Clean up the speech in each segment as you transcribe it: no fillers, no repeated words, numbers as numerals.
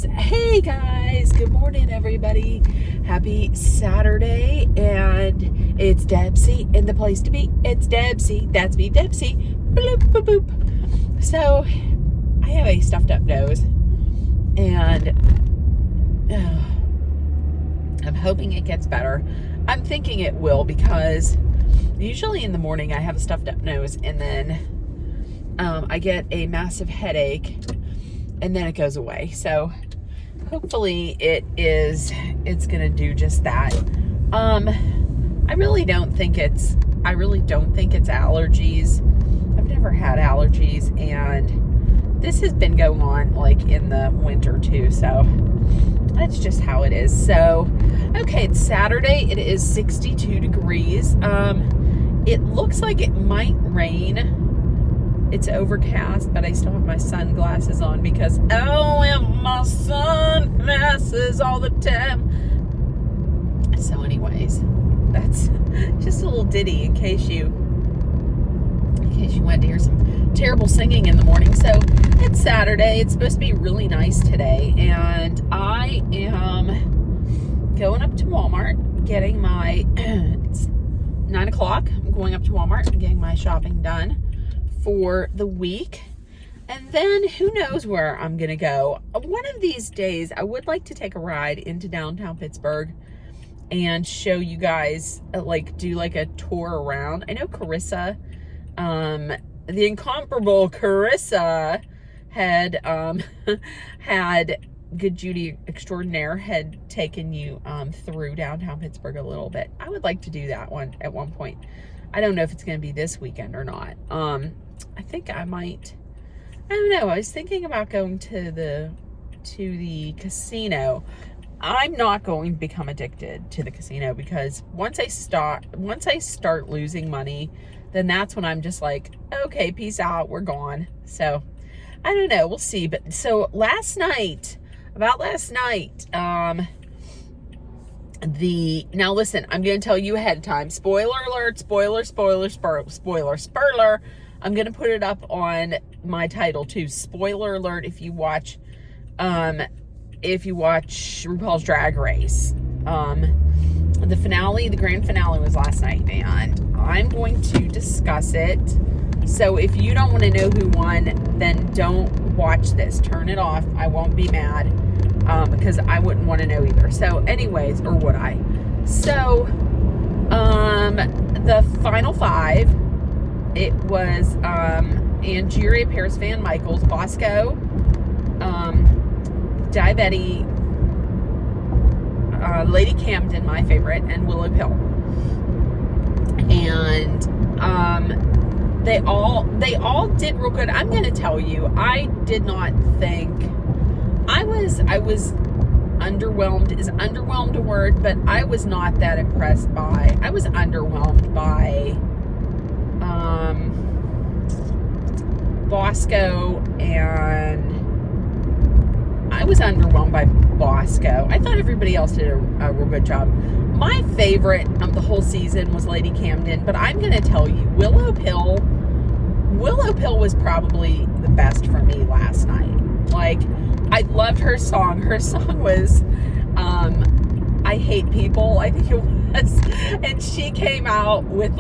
Hey guys, good morning everybody. Happy Saturday, and it's Debsy in the place to be. It's Debsy, that's me, Debsy. Bloop, boop, boop. So, I have a stuffed up nose, and I'm hoping it gets better. I'm thinking it will, because usually in the morning I have a stuffed up nose, and then I get a massive headache, and then it goes away. So hopefully it's gonna do just that. I really don't think it's allergies. I've never had allergies, and this has been going on like in the winter too, so that's just how it is. So okay, it's Saturday. It is 62 degrees. It looks like it might rain. It's overcast, but I still have my sunglasses on because I wear my sunglasses all the time. So anyways, that's just a little ditty in case you wanted to hear some terrible singing in the morning. So it's Saturday. It's supposed to be really nice today, and I am going up to Walmart getting my it's 9 o'clock. I'm going up to Walmart and getting my shopping done for the week, and then who knows where I'm gonna go. One of these days I would like to take a ride into downtown Pittsburgh and show you guys, do like a tour around. I know Carissa, the incomparable Carissa had had Good Judy Extraordinaire had taken you through downtown Pittsburgh a little bit. I would like to do that one at one point. I don't know if it's going to be this weekend or not. I think I might. I don't know. I was thinking about going to the casino. I'm not going to become addicted to the casino, because once I start losing money, then that's when I'm just like, okay, peace out, we're gone. So I don't know. We'll see. But so last night. Now listen, I'm going to tell you ahead of time. Spoiler alert, spoiler. I'm going to put it up on my title too. Spoiler alert if you watch RuPaul's Drag Race. The grand finale was last night, and I'm going to discuss it. So if you don't want to know who won, then don't watch this. Turn it off. I won't be mad. Because I wouldn't want to know either. So anyways, or would I? So, the final five, it was, Angeria, Paris Van Michaels, Bosco, Diabetti, Lady Camden, my favorite, and Willow Pill. And, they all did real good. I'm going to tell you, I did not think, I was underwhelmed. Is underwhelmed a word? But I was not that impressed by, I was underwhelmed by Bosco, and I was underwhelmed by Bosco. I thought everybody else did a real good job. My favorite of the whole season was Lady Camden, but I'm going to tell you, Willow Pill was probably the best for me last night. Like, I loved her song. Her song was, I Hate People, I think it was. And she came out with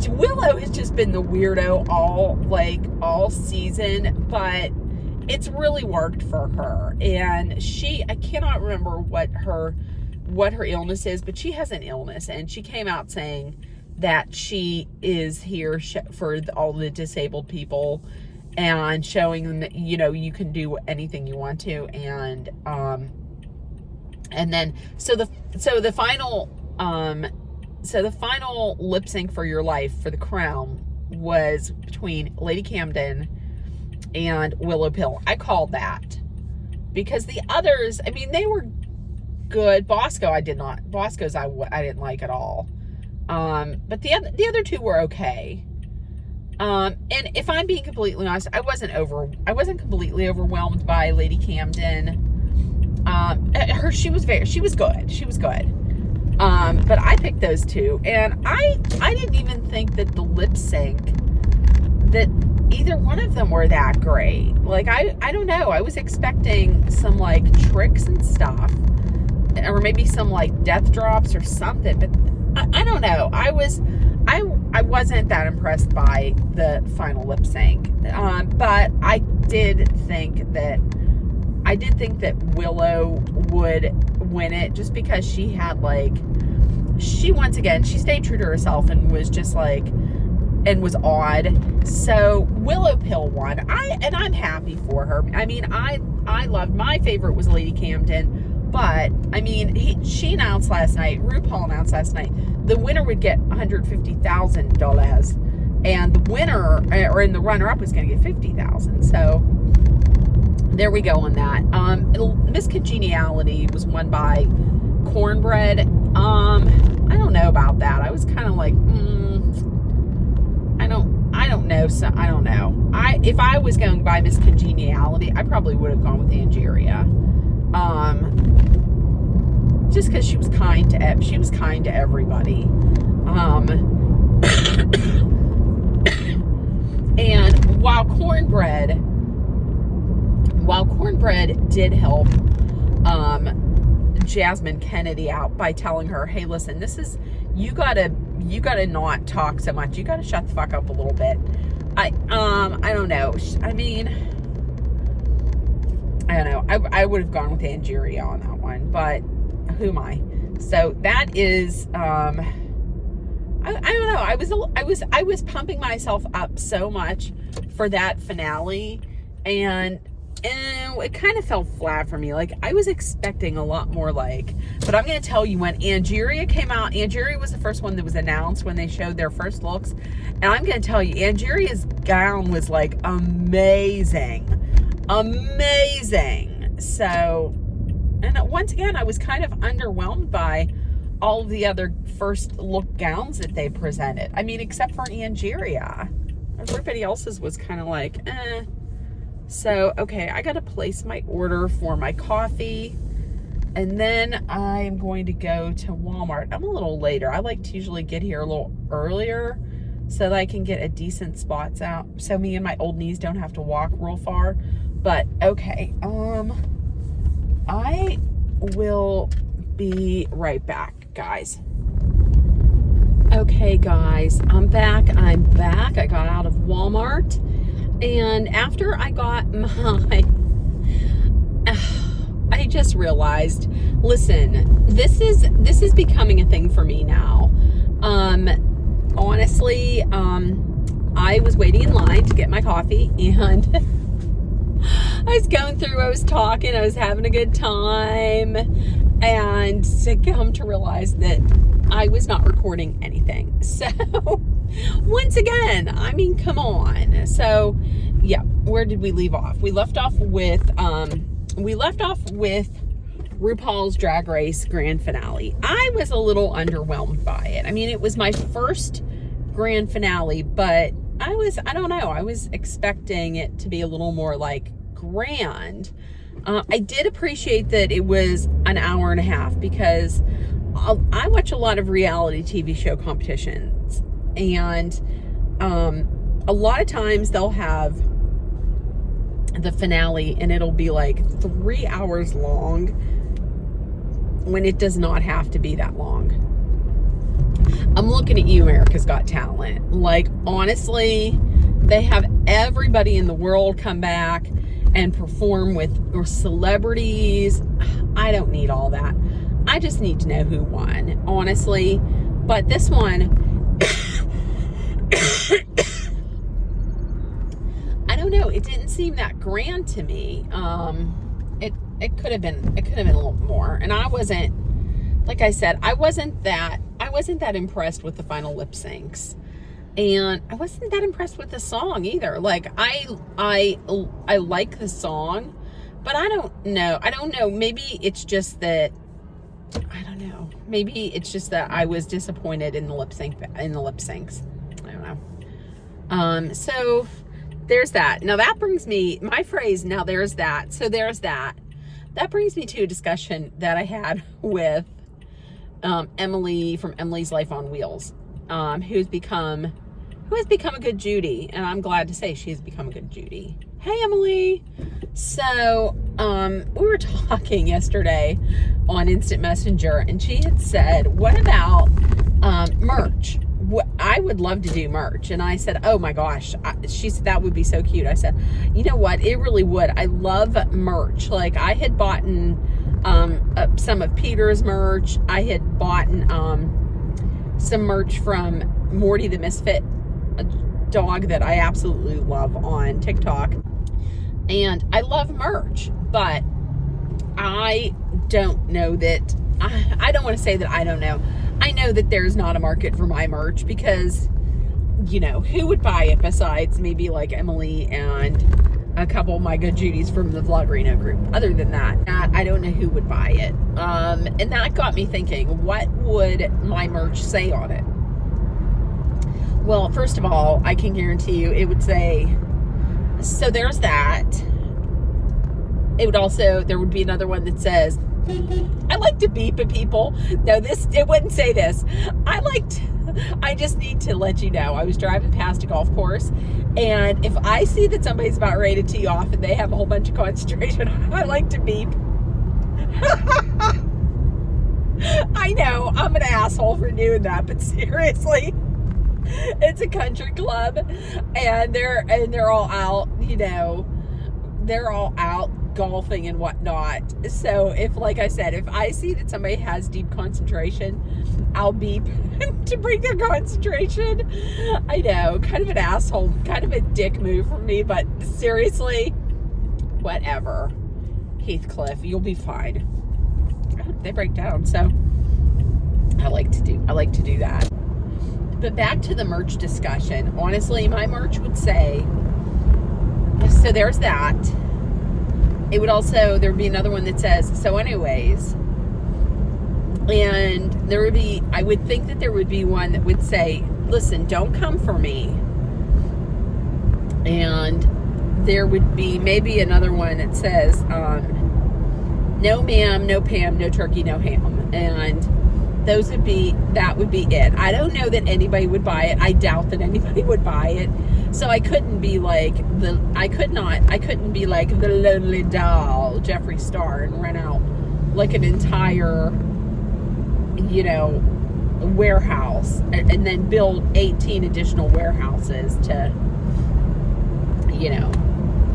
Willow has just been the weirdo all season, but it's really worked for her. And I cannot remember what her illness is, but she has an illness, and she came out saying that she is here for all the disabled people, and showing them that, you can do anything you want to. And then so the final lip sync for your life for the crown was between Lady Camden and Willow Pill. I called that, because the others, I mean, they were good. Bosco's I didn't like at all. But the other two were okay. And if I'm being completely honest, I wasn't completely overwhelmed by Lady Camden. She was good. But I picked those two, and I didn't even think that the lip sync, that either one of them were that great. Like, I don't know. I was expecting some, like, tricks and stuff. Or maybe some, like, death drops or something. But I don't know. I wasn't that impressed by the final lip sync. But I did think that Willow would win it, just because she had, like, once again, she stayed true to herself and was just like, and was odd. So Willow Pill won. I'm happy for her. I mean, I loved, my favorite was Lady Camden, but I mean, she announced last night, RuPaul announced last night, the winner would get $150,000, and the winner, or in the runner-up, was going to get $50,000. So there we go on that. Miss Congeniality was won by Cornbread. I don't know about that. I was kind of like, I don't know. So I don't know. If I was going by Miss Congeniality, I probably would have gone with Angeria. Just because she was kind to everybody. And while Cornbread did help Jasmine Kennedy out by telling her, hey, listen, this is, you gotta not talk so much. You gotta shut the fuck up a little bit. I don't know. I mean, I don't know. I would have gone with Angeria on that one, but who am I? So that is, I don't know. I was pumping myself up so much for that finale, and it kind of fell flat for me. Like, I was expecting a lot more, like, but I'm going to tell you, when Angeria came out, Angeria was the first one that was announced when they showed their first looks. And I'm going to tell you, Angeria's gown was, like, amazing. Amazing. So, and once again, I was kind of underwhelmed by all of the other first look gowns that they presented. I mean, except for Angeria. Everybody else's was kind of like, eh. So, okay, I got to place my order for my coffee, and then I'm going to go to Walmart. I'm a little later. I like to usually get here a little earlier so that I can get a decent spots out, so me and my old knees don't have to walk real far. But, okay, I will be right back, guys. Okay, guys, I'm back. I got out of Walmart. And after I got I just realized, listen, this is becoming a thing for me now. Honestly, I was waiting in line to get my coffee, and I was going through, I was talking, I was having a good time, and to come to realize that I was not recording anything. So once again, I mean, come on. So yeah, where did we leave off? We left off with RuPaul's Drag Race grand finale. I was a little underwhelmed by it. I mean, it was my first grand finale, but I don't know, I was expecting it to be a little more, like, grand. I did appreciate that it was an hour and a half, because I watch a lot of reality TV show competitions, and a lot of times they'll have the finale and it'll be like 3 hours long, when it does not have to be that long. I'm looking at you, America's Got Talent. Like, honestly, they have everybody in the world come back and perform with celebrities. I don't need all that. I just need to know who won, honestly. But this one, I don't know. It didn't seem that grand to me. It could have been a little more. And I wasn't, like I said, I wasn't that impressed with the final lip syncs. And I wasn't that impressed with the song either. Like, I like the song, but I don't know. Maybe it's just that, I don't know. Maybe it's just that I was disappointed in the lip syncs. I don't know. So there's that. Now that brings me, my phrase, now there's that. So there's that. That brings me to a discussion that I had with Emily from Emily's Life on Wheels, who's become who has become a good Judy, and I'm glad to say she has become a good Judy. Hey, Emily. So, we were talking yesterday on Instant Messenger, and she had said, what about merch? I would love to do merch. And I said, oh my gosh. She said, that would be so cute. I said, you know what? It really would. I love merch. Like, I had bought some of Peter's merch. I had bought some merch from Morty the Misfit, a dog that I absolutely love on TikTok. And I love merch, but I don't know that, I don't want to say that I don't know. I know that there's not a market for my merch because, you know, who would buy it besides maybe like Emily and a couple of my good Judies from the Vloggerino group. Other than that, I don't know who would buy it. And that got me thinking, what would my merch say on it? Well, first of all, I can guarantee you it would say, so there's that. It would also, there would be another one that says, I like to beep at people. No, it wouldn't say this. I just need to let you know, I was driving past a golf course, and if I see that somebody's about ready to tee off and they have a whole bunch of concentration, I like to beep. I know, I'm an asshole for doing that, but seriously, it's a country club, and they're all out, you know, they're all out golfing and whatnot. So if, like I said, if I see that somebody has deep concentration, I'll beep to bring their concentration. I know, kind of an asshole, kind of a dick move from me, but seriously, whatever. Heathcliff, you'll be fine. They break down, so I like to do that. But back to the merch discussion. Honestly, my merch would say, so there's that. It would also, there would be another one that says, so anyways. And there would be, I would think that there would be one that would say, listen, don't come for me. And there would be maybe another one that says, no ma'am, no Pam, no turkey, no ham. And that would be it. I don't know that anybody would buy it. I doubt that anybody would buy it. So I couldn't be like the Lonely Doll, Jeffree Star, and rent out like an entire, you know, warehouse and then build 18 additional warehouses to, you know,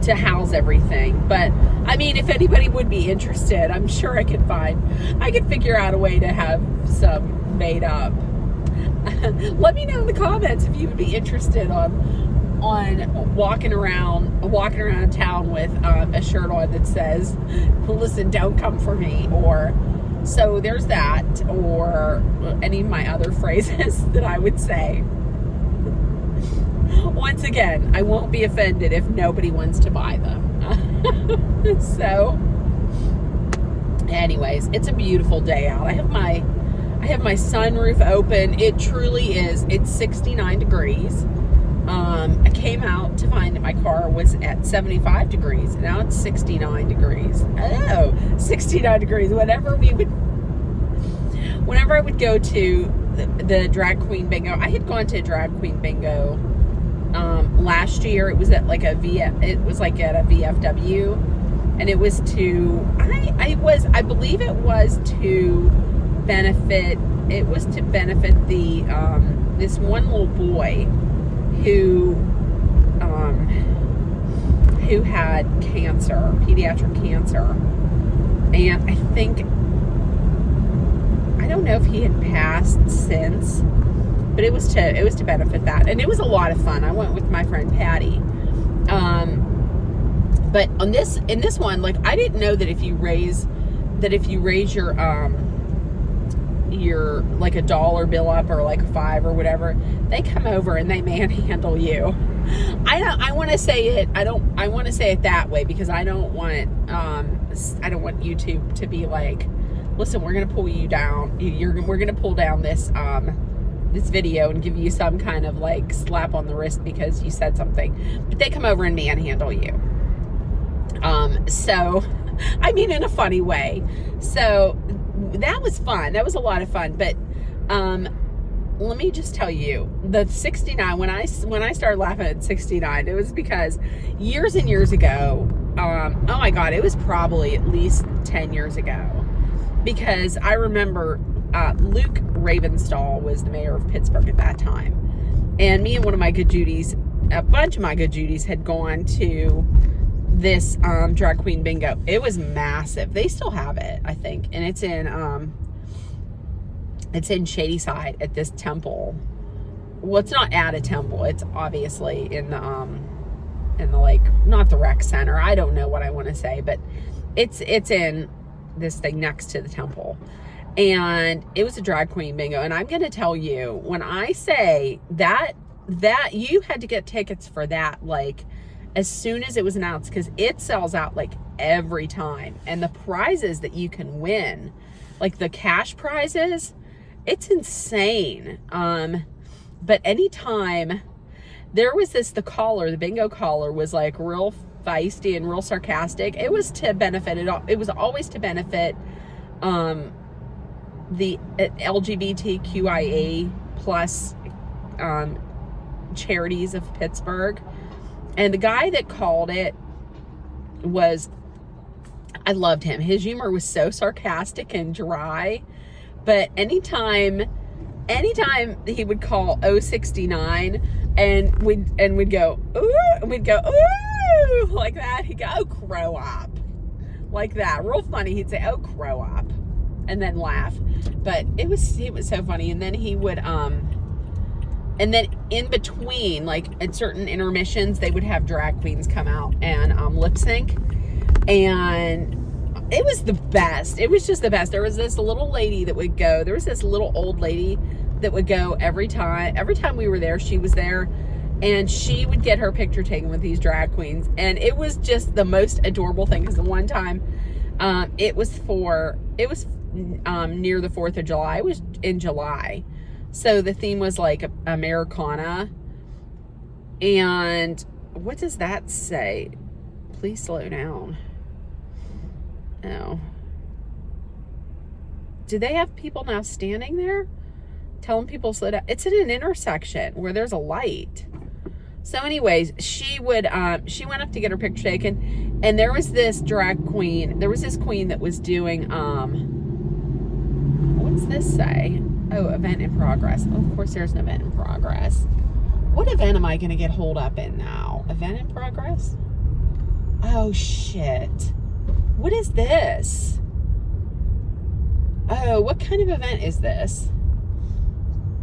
to house everything. But I mean, if anybody would be interested, I'm sure I could figure out a way to have some made up. Let me know in the comments if you would be interested on walking around town with a shirt on that says, listen, don't come for me, or so there's that, or any of my other phrases that I would say. Once again, I won't be offended if nobody wants to buy them. So anyways, it's a beautiful day out. I have my sunroof open. It truly is. It's 69 degrees. I came out to find that my car was at 75 degrees. Now it's 69 degrees. Oh, 69 degrees. Whenever I would go to the drag queen bingo, I had gone to a drag queen bingo last year. It was at like at a VFW, and it was I believe it was to benefit the this one little boy who had cancer, pediatric cancer, and I don't know if he had passed since, but it was to benefit that, and it was a lot of fun. I went with my friend Patty. But in this one, like, I didn't know that if you raise your like a dollar bill up, or like $5 or whatever, they come over and they manhandle you. I want to say it that way because I don't want YouTube to be like, listen, we're gonna pull you down. We're gonna pull down this video and give you some kind of like slap on the wrist because you said something. But they come over and manhandle you. So I mean, in a funny way. So that was fun. That was a lot of fun. But let me just tell you, the 69, when I started laughing at 69, it was because years and years ago, oh my God, it was probably at least 10 years ago, because I remember Luke Ravenstahl was the mayor of Pittsburgh at that time, and me and one of my good Judies, a bunch of my good Judies, had gone to this drag queen bingo. It was massive. They still have it, I think, and it's in Shadyside at this temple. Well, it's not at a temple. It's obviously in the like, not the rec center. I don't know what I want to say, but it's in this thing next to the temple. And it was a drag queen bingo. And I'm going to tell you, when I say that you had to get tickets for that, like, as soon as it was announced, because it sells out like every time. And the prizes that you can win, like the cash prizes, it's insane. But anytime there was the bingo caller was like real feisty and real sarcastic. It was to benefit it was always to benefit the LGBTQIA plus charities of Pittsburgh. And the guy that called it I loved him. His humor was so sarcastic and dry. But anytime he would call 069 and we'd go, ooh, and we'd go, ooh, like that, he'd go, oh, crow up. Like that. Real funny. He'd say, oh, crow up. And then laugh. But it was so funny. And then he would, and then in between, like at certain intermissions, they would have drag queens come out and lip sync. And it was the best. It was just the best. There was this little lady that would go. There was this little old lady that would go every time. Every time we were there, she was there. And she would get her picture taken with these drag queens. And it was just the most adorable thing. Because the one time, it was near the 4th of July. It was in July. So the theme was like Americana. And what does that say? Please slow down. Oh. Do they have people now standing there telling people slow down? It's at an intersection where there's a light. So anyways, she went up to get her picture taken, and there was this drag queen. There was this queen that was doing, what's this say? Oh, event in progress. Oh, of course there's an event in progress. What event am I going to get holed up in now? Event in progress? Oh, shit. What is this? Oh, what kind of event is this?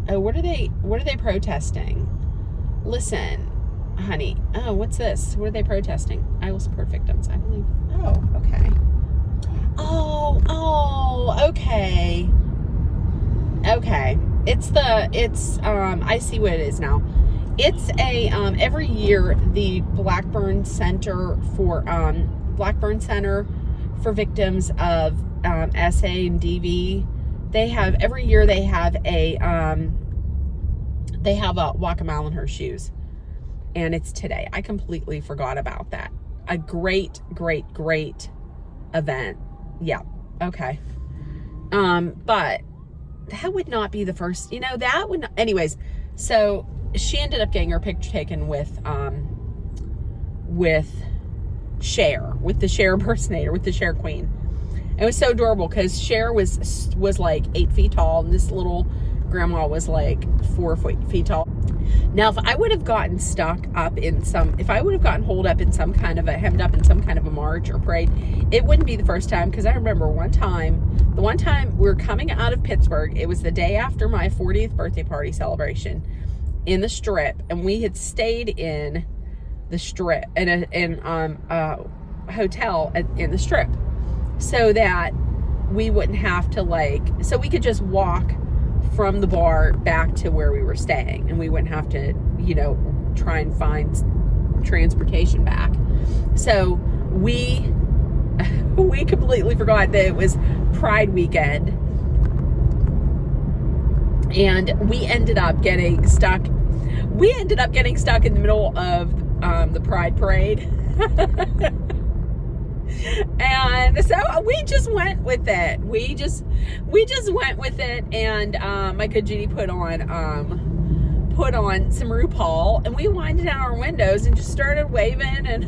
Oh, what are they protesting? Listen, honey. Oh, what's this? What are they protesting? Islesport victims, I believe. Oh, okay. Oh, okay. Okay. I see what it is now. It's every year the Blackburn Center for Victims of SA and DV. Every year they have a Walk a Mile in Her Shoes. And it's today. I completely forgot about that. A great event. Yeah. Okay. But that would not be the first, that would not, anyways. So she ended up getting her picture taken with Cher, with the Cher impersonator, with the Cher queen. It was so adorable because Cher was like 8 feet tall, and this little grandma was like 4 feet tall. Now, if I would have gotten hemmed up in some kind of a march or parade, it wouldn't be the first time, because I remember the one time we were coming out of Pittsburgh, it was the day after my 40th birthday party celebration in the Strip, and we had stayed in the Strip, in a hotel in the Strip, so that we wouldn't have to so we could just walk from the bar back to where we were staying, and we wouldn't have to, try and find transportation back. So we completely forgot that it was Pride weekend, and we ended up getting stuck in the middle of the Pride parade. And so we just went with it. We just went with it, and my good Judy put on some RuPaul, and we winded down our windows and just started waving, and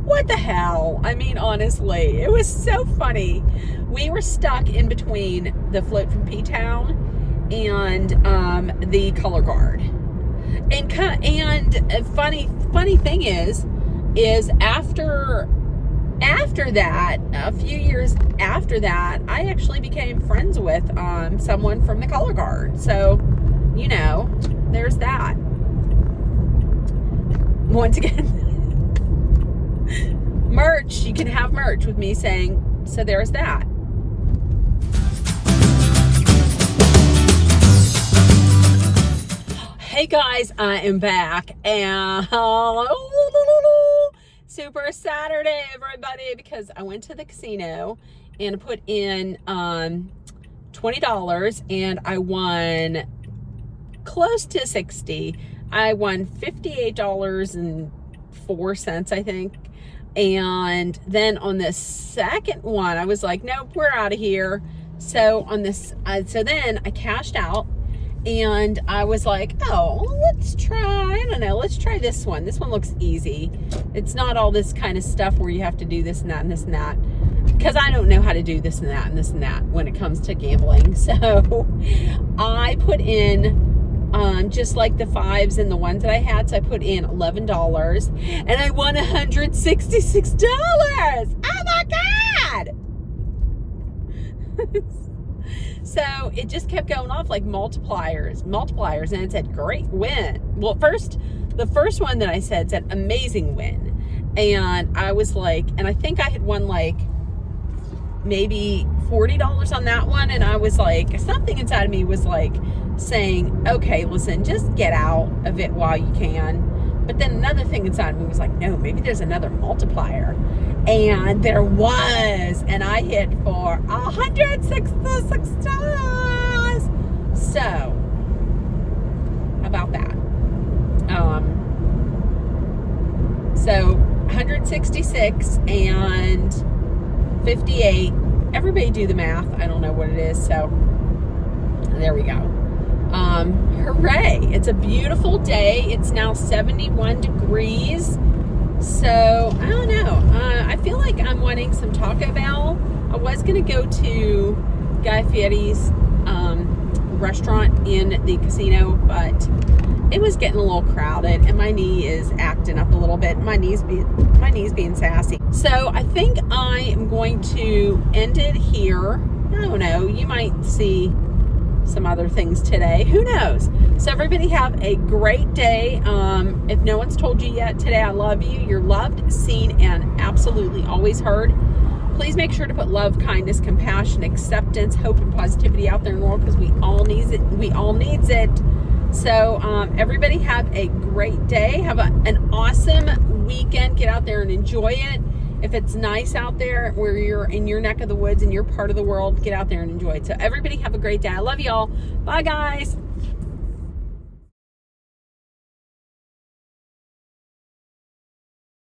what the hell? I mean, honestly, it was so funny. We were stuck in between the float from P-Town and the color guard. And funny thing is after that, a few years after that, I actually became friends with someone from the color guard. So, you know, there's that. Once again, merch, you can have merch with me saying, so there's that. Hey guys, I am back, and Super Saturday, everybody, because I went to the casino and put in $20, and I won close to $60. I won $58.04, I think. And then on the second one, I was like, nope, we're out of here. So on this, so then I cashed out. And I was like, oh, let's try this one. This one looks easy. It's not all this kind of stuff where you have to do this and that and this and that. Because I don't know how to do this and that and this and that when it comes to gambling. So I put in just like the fives and the ones that I had. So I put in $11 and I won $166. Oh my God! So it just kept going off like multipliers, and it said great win. Well, the first one that I said amazing win. And I was like, and I think I had won like maybe $40 on that one. And I was like, something inside of me was like saying, okay, listen, just get out of it while you can. But then another thing inside of me was like, no, maybe there's another multiplier. And there was, and I hit for $166. So, how about that? So 166 and 58. Everybody do the math. I don't know what it is. So there we go. Hooray. It's a beautiful day. It's now 71 degrees. So, I don't know. I feel like I'm wanting some Taco Bell. I was going to go to Guy Fieri's restaurant in the casino, but it was getting a little crowded, and my knee is acting up a little bit. My knee's being sassy. So, I think I am going to end it here. I don't know. You might see some other things today. Who knows? So everybody have a great day. If no one's told you yet today, I love you. You're loved, seen, and absolutely always heard. Please make sure to put love, kindness, compassion, acceptance, hope, and positivity out there in the world, because we all needs it. We all needs it. So everybody have a great day. Have an awesome weekend. Get out there and enjoy it. If it's nice out there where you're in your neck of the woods, in your part of the world, get out there and enjoy it. So everybody have a great day. I love y'all. Bye, guys.